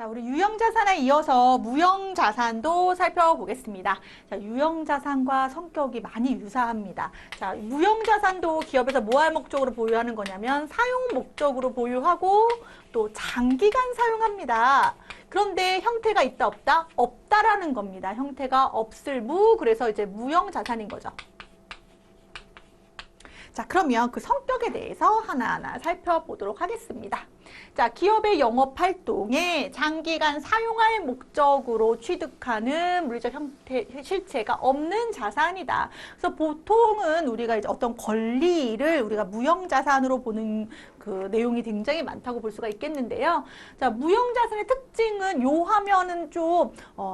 자, 우리 유형자산에 이어서 무형자산도 살펴보겠습니다. 자, 유형자산과 성격이 많이 유사합니다. 자, 무형자산도 기업에서 뭐 할 목적으로 보유하는 거냐면 사용 목적으로 보유하고 또 장기간 사용합니다. 그런데 형태가 있다 없다? 없다라는 겁니다. 형태가 없을 무, 그래서 이제 무형자산인 거죠. 자, 그러면 그 성격에 대해서 하나하나 살펴보도록 하겠습니다. 자, 기업의 영업활동에 장기간 사용할 목적으로 취득하는 물리적 형태, 실체가 없는 자산이다. 그래서 보통은 우리가 이제 어떤 권리를 우리가 무형자산으로 보는 그 내용이 굉장히 많다고 볼 수가 있겠는데요. 자, 무형자산의 특징은 요 화면은 좀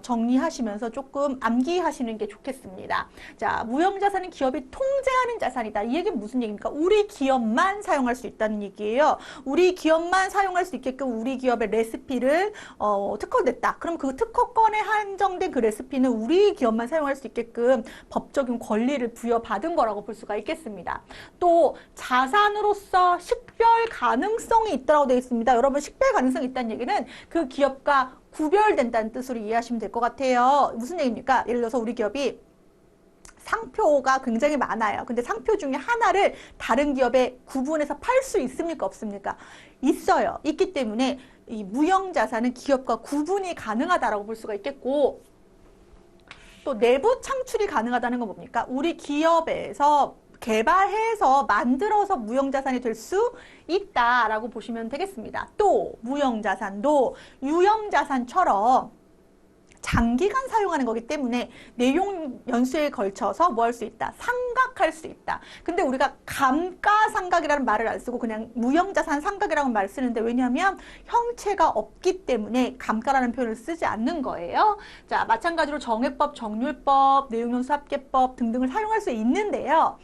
정리하시면서 조금 암기하시는 게 좋겠습니다. 자, 무형자산은 기업이 통제하는 자산이다. 이 얘기는 무슨 얘기입니까? 우리 기업만 사용할 수 있다는 얘기예요. 우리 기업만 사용할 수 있게끔 우리 기업의 레시피를 특허냈다. 그럼 그 특허권에 한정된 그 레시피는 우리 기업만 사용할 수 있게끔 법적인 권리를 부여받은 거라고 볼 수가 있겠습니다. 또 자산으로서 식별 가능성이 있다고 되어 있습니다. 여러분, 식별 가능성이 있다는 얘기는 그 기업과 구별된다는 뜻으로 이해하시면 될 것 같아요. 무슨 얘기입니까? 예를 들어서 우리 기업이 상표가 굉장히 많아요. 근데 상표 중에 하나를 다른 기업에 구분해서 팔 수 있습니까? 없습니까? 있어요. 있기 때문에 이 무형자산은 기업과 구분이 가능하다라고 볼 수가 있겠고, 또 내부 창출이 가능하다는 건 뭡니까? 우리 기업에서 개발해서 만들어서 무형자산이 될 수 있다라고 보시면 되겠습니다. 또 무형자산도 유형자산처럼 장기간 사용하는 거기 때문에 내용 연수에 걸쳐서 뭐 할 수 있다? 상각할 수 있다. 근데 우리가 감가상각이라는 말을 안 쓰고 그냥 무형자산 상각이라는 말을 쓰는데, 왜냐하면 형체가 없기 때문에 감가라는 표현을 쓰지 않는 거예요. 자, 마찬가지로 정액법, 정률법, 내용연수 합계법 등등을 사용할 수 있는데요.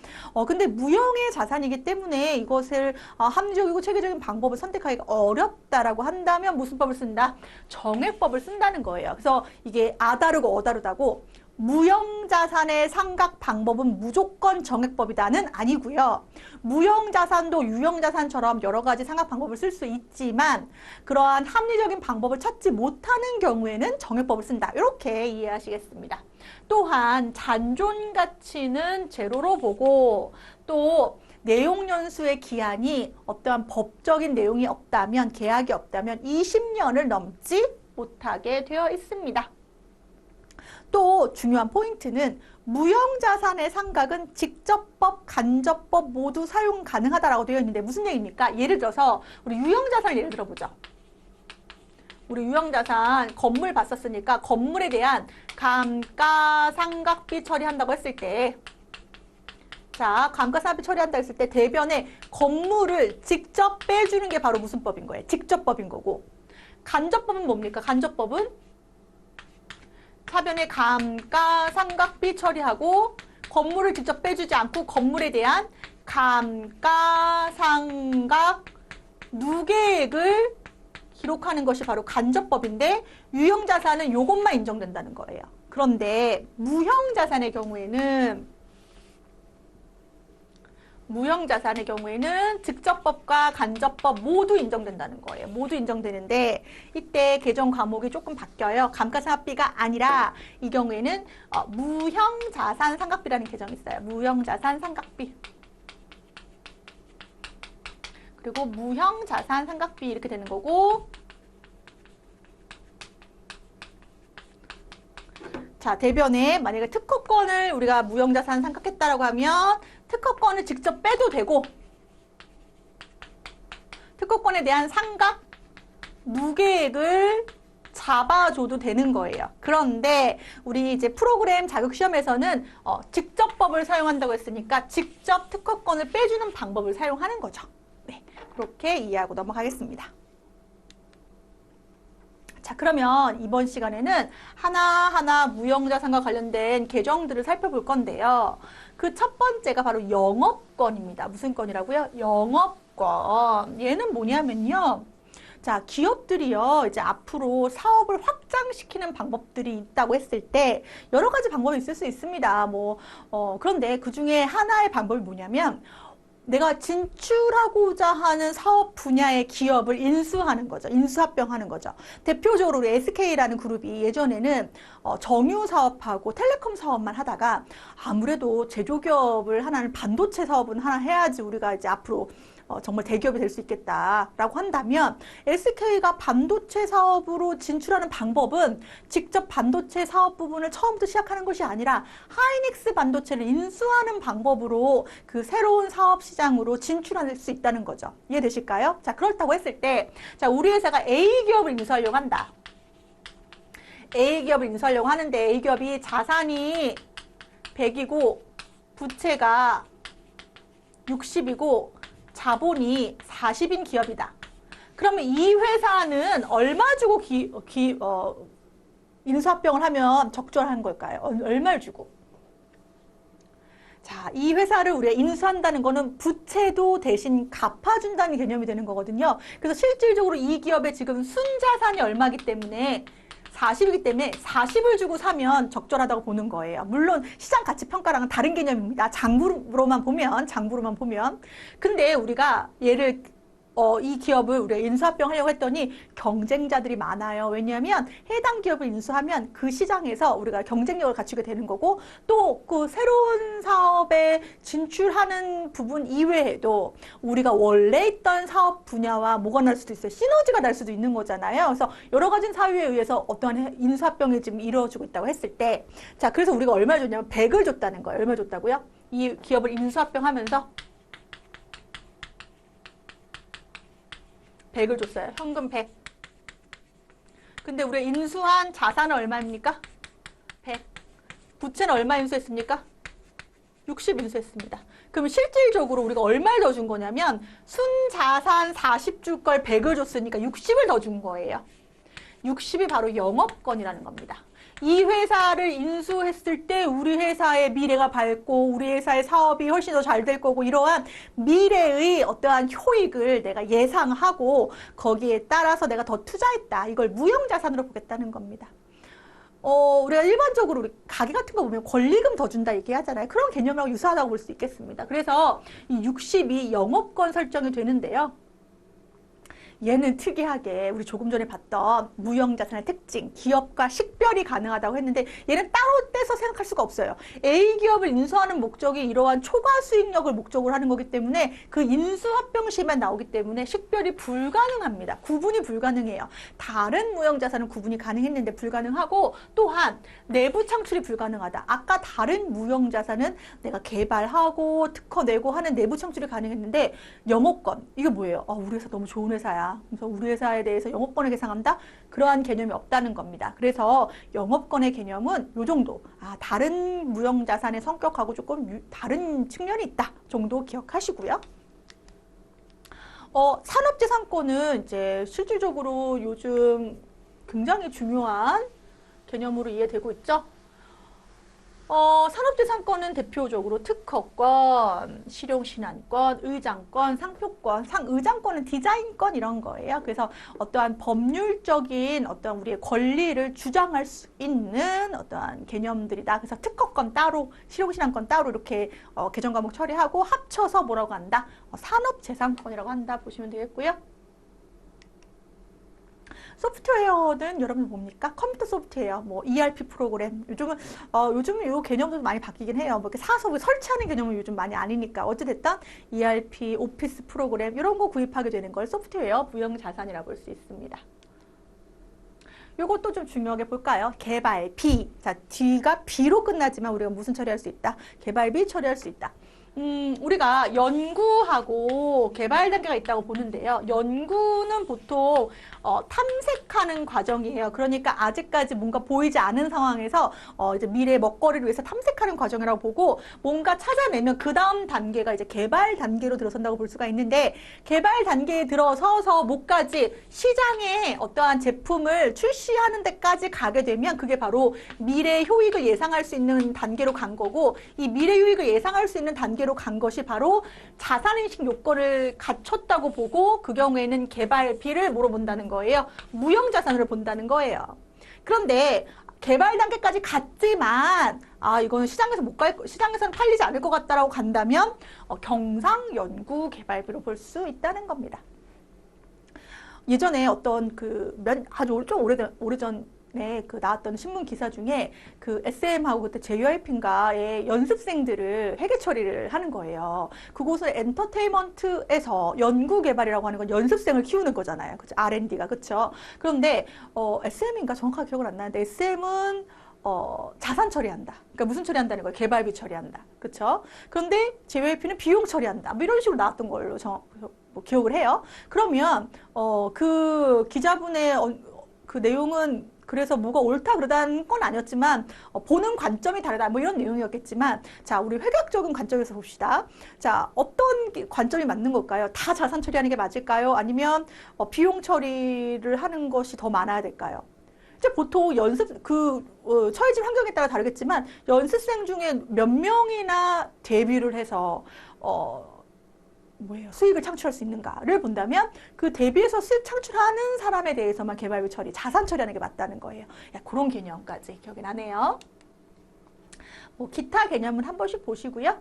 근데 무형의 자산이기 때문에 이것을 합리적이고 체계적인 방법을 선택하기가 어렵다라고 한다면 무슨 법을 쓴다? 정액법을 쓴다는 거예요. 그래서 이게 아다르고 어다르다고 무형자산의 상각 방법은 무조건 정액법이다는 아니고요. 무형자산도 유형자산처럼 여러 가지 상각 방법을 쓸 수 있지만 그러한 합리적인 방법을 찾지 못하는 경우에는 정액법을 쓴다. 이렇게 이해하시겠습니다. 또한 잔존가치는 제로로 보고, 또 내용연수의 기한이 어떠한 법적인 내용이 없다면, 계약이 없다면 20년을 넘지 못하게 되어 있습니다. 또 중요한 포인트는 무형자산의 상각은 직접법, 간접법 모두 사용 가능하다라고 되어 있는데 무슨 얘기입니까? 예를 들어서 우리 유형자산을 예를 들어보죠. 우리 유형자산 건물 봤었으니까 건물에 대한 감가상각비 처리한다고 했을 때, 자, 감가상각비 처리한다고 했을 때 대변에 건물을 직접 빼주는 게 바로 무슨 법인 거예요? 직접법인 거고, 간접법은 뭡니까? 간접법은 사변의 감가상각비 처리하고 건물을 직접 빼주지 않고 건물에 대한 감가상각 누계액을 기록하는 것이 바로 간접법인데, 유형자산은 이것만 인정된다는 거예요. 그런데 무형자산의 경우에는 직접법과 간접법 모두 인정된다는 거예요. 모두 인정되는데 이때 개정 과목이 조금 바뀌어요. 감가상각비가 아니라 이 경우에는 무형자산 상각비라는 개정이 있어요. 무형자산 상각비. 그리고 무형자산 상각비 이렇게 되는 거고, 자, 대변에 만약에 특허권을 우리가 무형자산 상각했다라고 하면 특허권을 직접 빼도 되고, 특허권에 대한 상각 누계액을 잡아줘도 되는 거예요. 그런데 우리 이제 프로그램 자격시험에서는 직접법을 사용한다고 했으니까 직접 특허권을 빼주는 방법을 사용하는 거죠. 네, 그렇게 이해하고 넘어가겠습니다. 자, 그러면 이번 시간에는 하나하나 무형자산과 관련된 개정들을 살펴볼 건데요. 그 첫 번째가 바로 영업권입니다. 무슨 건이라고요? 영업권. 얘는 뭐냐면요. 자, 기업들이요, 이제 앞으로 사업을 확장시키는 방법들이 있다고 했을 때 여러 가지 방법이 있을 수 있습니다. 그런데 그 중에 하나의 방법이 뭐냐면 내가 진출하고자 하는 사업 분야의 기업을 인수하는 거죠. 인수합병하는 거죠. 대표적으로 우리 SK라는 그룹이 예전에는 정유 사업하고 텔레콤 사업만 하다가 아무래도 제조기업을 하나는 반도체 사업은 하나 해야지 우리가 이제 앞으로 정말 대기업이 될 수 있겠다라고 한다면 SK가 반도체 사업으로 진출하는 방법은 직접 반도체 사업 부분을 처음부터 시작하는 것이 아니라 하이닉스 반도체를 인수하는 방법으로 그 새로운 사업 시장으로 진출할 수 있다는 거죠. 이해되실까요? 자, 그렇다고 했을 때, 자, 우리 회사가 A기업을 인수하려고 한다. A기업을 인수하려고 하는데 A기업이 자산이 100이고 부채가 60이고 자본이 40인 기업이다. 그러면 이 회사는 얼마 주고 인수합병을 하면 적절한 걸까요? 얼마를 주고? 자, 이 회사를 우리가 인수한다는 거는 부채도 대신 갚아준다는 개념이 되는 거거든요. 그래서 실질적으로 이 기업의 지금 순자산이 얼마이기 때문에 40이기 때문에 40을 주고 사면 적절하다고 보는 거예요. 물론 시장 가치 평가랑은 다른 개념입니다. 장부로만 보면. 근데 우리가 얘를 이 기업을 우리가 인수합병하려고 했더니 경쟁자들이 많아요. 왜냐하면 해당 기업을 인수하면 그 시장에서 우리가 경쟁력을 갖추게 되는 거고 또 그 새로운 사업에 진출하는 부분 이외에도 우리가 원래 있던 사업 분야와 뭐가 날 수도 있어요. 시너지가 날 수도 있는 거잖아요. 그래서 여러 가지 사유에 의해서 어떠한 인수합병이 지금 이루어지고 있다고 했을 때 자, 그래서 우리가 얼마를 줬냐면 100을 줬다는 거예요. 얼마 줬다고요? 이 기업을 인수합병하면서 100을 줬어요. 현금 100. 근데 우리가 인수한 자산은 얼마입니까? 100. 부채는 얼마 인수했습니까? 60 인수했습니다. 그럼 실질적으로 우리가 얼마를 더 준 거냐면 순자산 40 줄 걸 100을 줬으니까 60을 더 준 거예요. 60이 바로 영업권이라는 겁니다. 이 회사를 인수했을 때 우리 회사의 미래가 밝고 우리 회사의 사업이 훨씬 더 잘 될 거고 이러한 미래의 어떠한 효익을 내가 예상하고 거기에 따라서 내가 더 투자했다. 이걸 무형자산으로 보겠다는 겁니다. 우리가 일반적으로 우리 가게 같은 거 보면 권리금 더 준다 얘기하잖아요. 그런 개념하고 유사하다고 볼 수 있겠습니다. 그래서 이 60이 영업권 설정이 되는데요. 얘는 특이하게 우리 조금 전에 봤던 무형자산의 특징, 기업과 식별이 가능하다고 했는데 얘는 따로 떼서 생각할 수가 없어요. A기업을 인수하는 목적이 이러한 초과 수익력을 목적으로 하는 거기 때문에 그 인수합병 시에만 나오기 때문에 식별이 불가능합니다. 구분이 불가능해요. 다른 무형자산은 구분이 가능했는데 불가능하고 또한 내부 창출이 불가능하다. 아까 다른 무형자산은 내가 개발하고 특허 내고 하는 내부 창출이 가능했는데 영업권, 이게 뭐예요? 우리 회사 너무 좋은 회사야. 그래서 우리 회사에 대해서 영업권을 계상한다? 그러한 개념이 없다는 겁니다. 그래서 영업권의 개념은 이 정도. 다른 무형자산의 성격하고 조금 다른 측면이 있다 정도 기억하시고요. 산업재산권은 이제 실질적으로 요즘 굉장히 중요한 개념으로 이해되고 있죠. 산업재산권은 대표적으로 특허권, 실용신안권, 의장권, 상표권, 의장권은 디자인권 이런 거예요. 그래서 어떠한 법률적인 어떤 우리의 권리를 주장할 수 있는 어떠한 개념들이다. 그래서 특허권 따로, 실용신안권 따로 이렇게 개정 과목 처리하고 합쳐서 뭐라고 한다? 산업재산권이라고 한다 보시면 되겠고요. 소프트웨어는 여러분 뭡니까? 컴퓨터 소프트웨어, 뭐 ERP 프로그램. 요즘은 이 개념도 많이 바뀌긴 해요. 뭐 이렇게 사서 설치하는 개념은 요즘 많이 아니니까. 어찌됐든 ERP, 오피스 프로그램 이런 거 구입하게 되는 걸 소프트웨어 무형자산이라고 볼 수 있습니다. 요것도 좀 중요하게 볼까요? 개발비. 자, D가 B로 끝나지만 우리가 무슨 처리할 수 있다? 개발비 처리할 수 있다. 우리가 연구하고 개발 단계가 있다고 보는데요. 연구는 보통 탐색하는 과정이에요. 그러니까 아직까지 뭔가 보이지 않은 상황에서 이제 미래의 먹거리를 위해서 탐색하는 과정이라고 보고 뭔가 찾아내면 그 다음 단계가 이제 개발 단계로 들어선다고 볼 수가 있는데 개발 단계에 들어서서 뭐까지 시장에 어떠한 제품을 출시하는 데까지 가게 되면 그게 바로 미래 효익을 예상할 수 있는 단계로 간 거고 이 미래 효익을 예상할 수 있는 단계로 간 것이 바로 자산인식 요건을 갖췄다고 보고 그 경우에는 개발비를 뭐로 본다는 거예요? 무형자산으로 본다는 거예요. 그런데 개발 단계까지 갔지만 이거는 시장에서는 팔리지 않을 것 같다라고 간다면 경상 연구 개발비로 볼 수 있다는 겁니다. 예전에 어떤 아주 좀 오래전에 나왔던 신문 기사 중에 SM하고 그때 JYP인가의 연습생들을 회계 처리를 하는 거예요. 그곳은 엔터테인먼트에서 연구 개발이라고 하는 건 연습생을 키우는 거잖아요. 그죠? R&D가 그렇죠. 그런데 SM인가 정확하게 기억을 안 나는데 SM은 자산 처리한다. 그러니까 무슨 처리한다는 거예요? 개발비 처리한다. 그렇죠? 그런데 JYP는 비용 처리한다. 뭐 이런 식으로 나왔던 걸로 기억을 해요. 그러면 그 기자분의 그 내용은 그래서 뭐가 옳다 그러다는 건 아니었지만 보는 관점이 다르다 뭐 이런 내용이었겠지만 자 우리 회계학적인 관점에서 봅시다. 자 어떤 관점이 맞는 걸까요? 다 자산 처리하는 게 맞을까요? 아니면 비용 처리를 하는 것이 더 많아야 될까요? 이제 보통 처해진 환경에 따라 다르겠지만 연습생 중에 몇 명이나 데뷔를 해서 수익을 창출할 수 있는가를 본다면 그 대비해서 수익 창출하는 사람에 대해서만 개발비 처리, 자산 처리하는 게 맞다는 거예요. 그런 개념까지 기억이 나네요. 기타 개념은 한 번씩 보시고요.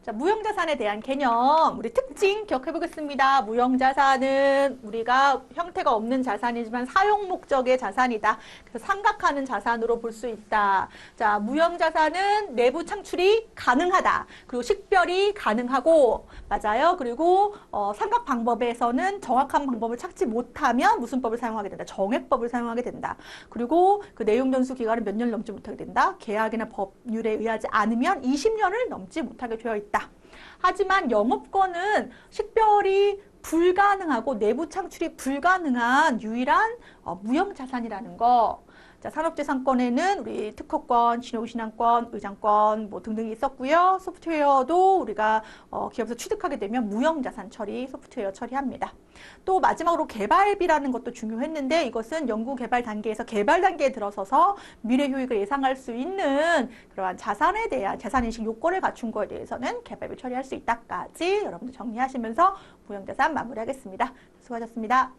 자, 무형자산에 대한 개념, 우리 특징 기억해 보겠습니다. 무형자산은 우리가 형태가 없는 자산이지만 사용 목적의 자산이다. 그래서 삼각하는 자산으로 볼 수 있다. 자, 무형자산은 내부 창출이 가능하다. 그리고 식별이 가능하고, 맞아요. 그리고 삼각 방법에서는 정확한 방법을 찾지 못하면 무슨 법을 사용하게 된다. 정액법을 사용하게 된다. 그리고 그 내용 전수 기간은 몇 년을 넘지 못하게 된다. 계약이나 법률에 의하지 않으면 20년을 넘지 못하게 되어 있다. 하지만 영업권은 식별이 불가능하고 내부 창출이 불가능한 유일한 무형자산이라는 거. 자, 산업재산권에는 우리 특허권, 신용신앙권, 의장권 뭐 등등이 있었고요. 소프트웨어도 우리가 기업에서 취득하게 되면 무형자산 처리, 소프트웨어 처리합니다. 또 마지막으로 개발비라는 것도 중요했는데 이것은 연구개발 단계에서 개발 단계에 들어서서 미래 효익을 예상할 수 있는 그러한 자산에 대한 자산인식 요건을 갖춘 거에 대해서는 개발비 처리할 수 있다까지 여러분들 정리하시면서 무형자산 마무리하겠습니다. 수고하셨습니다.